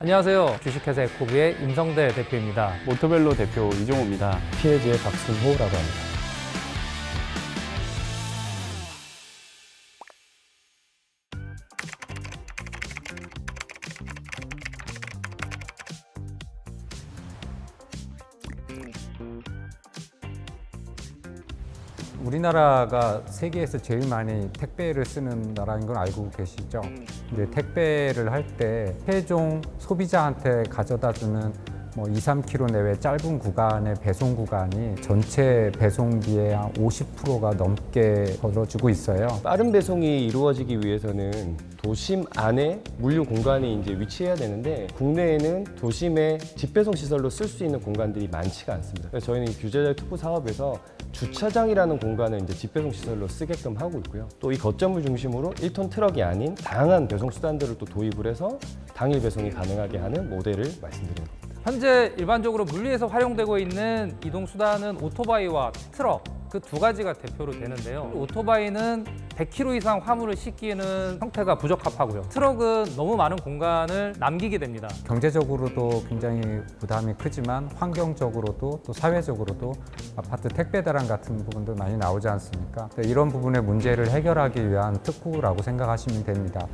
안녕하세요. 주식회사 에코브의 임성대 대표입니다. 모토벨로 대표 이종호입니다. PLG의 박순호라고 합니다. 우리나라가 세계에서 제일 많이 택배를 쓰는 나라인 건 알고 계시죠? 근데 택배를 할 때 최종 소비자한테 가져다 주는 2, 3km 내외 짧은 구간의 배송 구간이 전체 배송비의 한 50%가 넘게 벌어지고 있어요. 빠른 배송이 이루어지기 위해서는 도심 안에 물류 공간이 이제 위치해야 되는데 국내에는 도심의 집배송 시설로 쓸 수 있는 공간들이 많지가 않습니다. 그래서 저희는 이 규제자율 특구 사업에서 주차장이라는 공간을 이제 집배송 시설로 쓰게끔 하고 있고요. 또 이 거점을 중심으로 1톤 트럭이 아닌 다양한 배송 수단들을 또 도입을 해서 당일 배송이 가능하게 하는 모델을 말씀드리는 겁니다. 현재 일반적으로 물류에서 활용되고 있는 이동 수단은 오토바이와 트럭 그 두 가지가 대표로 되는데요. 오토바이는 100km 이상 화물을 싣기에는 형태가 부적합하고요. 트럭은 너무 많은 공간을 남기게 됩니다. 경제적으로도 굉장히 부담이 크지만 환경적으로도 또 사회적으로도 아파트 택배 대란 같은 부분도 많이 나오지 않습니까? 이런 부분의 문제를 해결하기 위한 특구라고 생각하시면 됩니다.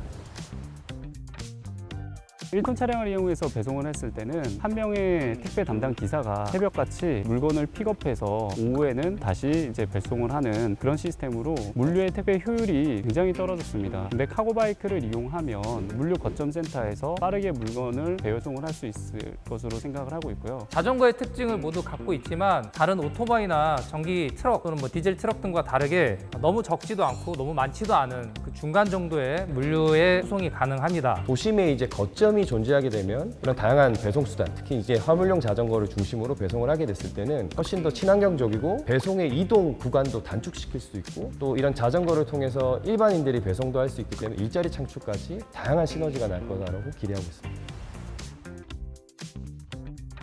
1톤 차량을 이용해서 배송을 했을 때는 한 명의 택배 담당 기사가 새벽같이 물건을 픽업해서 오후에는 다시 이제 배송을 하는 그런 시스템으로 물류의 택배 효율이 굉장히 떨어졌습니다. 근데 카고바이크를 이용하면 물류 거점 센터에서 빠르게 물건을 배송을 할 수 있을 것으로 생각을 하고 있고요. 자전거의 특징을 모두 갖고 있지만 다른 오토바이나 전기 트럭 또는 디젤 트럭 등과 다르게 너무 적지도 않고 너무 많지도 않은 그 중간 정도의 물류의 수송이 가능합니다. 도심에 이제 거점이 존재하게 되면 이런 다양한 배송 수단, 특히 이제 화물용 자전거를 중심으로 배송을 하게 됐을 때는 훨씬 더 친환경적이고 배송의 이동 구간도 단축시킬 수 있고 또 이런 자전거를 통해서 일반인들이 배송도 할 수 있기 때문에 일자리 창출까지 다양한 시너지가 날 거다라고 기대하고 있습니다.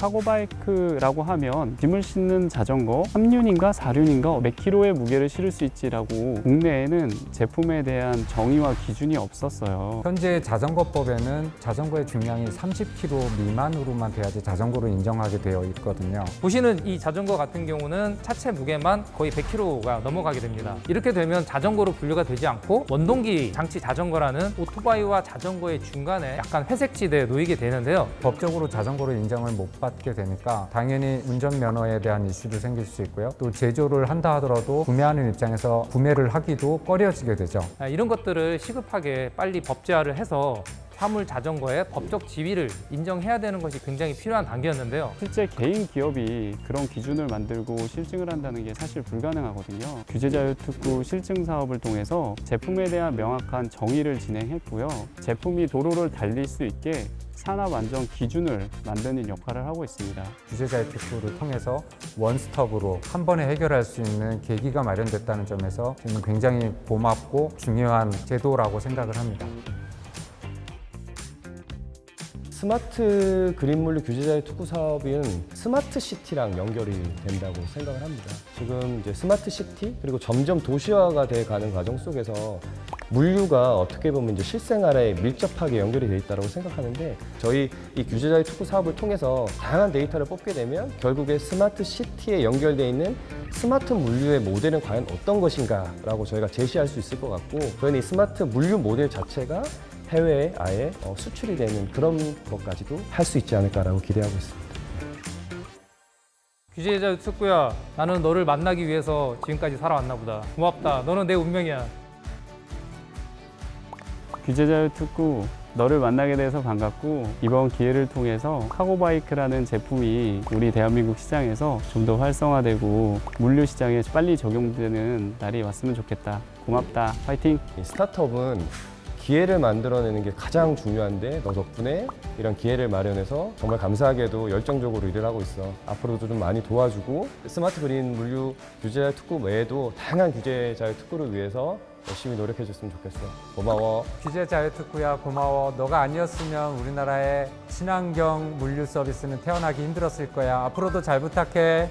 카고바이크라고 하면 짐을 싣는 자전거 3륜인가 4륜인가 몇 킬로의 무게를 실을 수 있지라고 국내에는 제품에 대한 정의와 기준이 없었어요. 현재 자전거법에는 자전거의 중량이 30kg 미만으로만 돼야지 자전거로 인정하게 되어 있거든요. 보시는 이 자전거 같은 경우는 차체 무게만 거의 100kg가 넘어가게 됩니다. 이렇게 되면 자전거로 분류가 되지 않고 원동기 장치 자전거라는 오토바이와 자전거의 중간에 약간 회색지대에 놓이게 되는데요. 법적으로 자전거로 인정을 못 받게 되니까 당연히 운전면허에 대한 이슈도 생길 수 있고요. 또 제조를 한다 하더라도 구매하는 입장에서 구매를 하기도 꺼려지게 되죠. 이런 것들을 시급하게 빨리 법제화를 해서 화물 자전거의 법적 지위를 인정해야 되는 것이 굉장히 필요한 단계였는데요. 실제 개인 기업이 그런 기준을 만들고 실증을 한다는 게 사실 불가능하거든요. 규제자율특구 실증 사업을 통해서 제품에 대한 명확한 정의를 진행했고요. 제품이 도로를 달릴 수 있게 산업 안전 기준을 만드는 역할을 하고 있습니다. 규제자의 특구를 통해서 원스톱으로 한 번에 해결할 수 있는 계기가 마련됐다는 점에서 저는 굉장히 고맙고 중요한 제도라고 생각을 합니다. 스마트 그린 물류 규제자율 특구 사업은 스마트 시티랑 연결이 된다고 생각을 합니다. 지금 이제 스마트 시티 그리고 점점 도시화가 돼 가는 과정 속에서 물류가 어떻게 보면 이제 실생활에 밀접하게 연결이 돼 있다고 생각하는데 저희 이 규제자율 특구 사업을 통해서 다양한 데이터를 뽑게 되면 결국에 스마트 시티에 연결돼 있는 스마트 물류의 모델은 과연 어떤 것인가라고 저희가 제시할 수 있을 것 같고 저희는 이 스마트 물류 모델 자체가 해외에 아예 수출이 되는 그런 것까지도 할 수 있지 않을까라고 기대하고 있습니다. 규제자율 특구야, 나는 너를 만나기 위해서 지금까지 살아왔나 보다. 고맙다. 너는 내 운명이야. 규제자율특구 너를 만나게 돼서 반갑고 이번 기회를 통해서 카고바이크라는 제품이 우리 대한민국 시장에서 좀 더 활성화되고 물류 시장에 빨리 적용되는 날이 왔으면 좋겠다. 고맙다. 파이팅! 이 스타트업은 기회를 만들어내는 게 가장 중요한데 너 덕분에 이런 기회를 마련해서 정말 감사하게도 열정적으로 일을 하고 있어. 앞으로도 좀 많이 도와주고 스마트 그린 물류 규제자율 특구 외에도 다양한 규제자율 특구를 위해서 열심히 노력해 줬으면 좋겠어. 고마워. 규제자의 특구야 고마워. 너가 아니었으면 우리나라의 친환경 물류 서비스는 태어나기 힘들었을 거야. 앞으로도 잘 부탁해.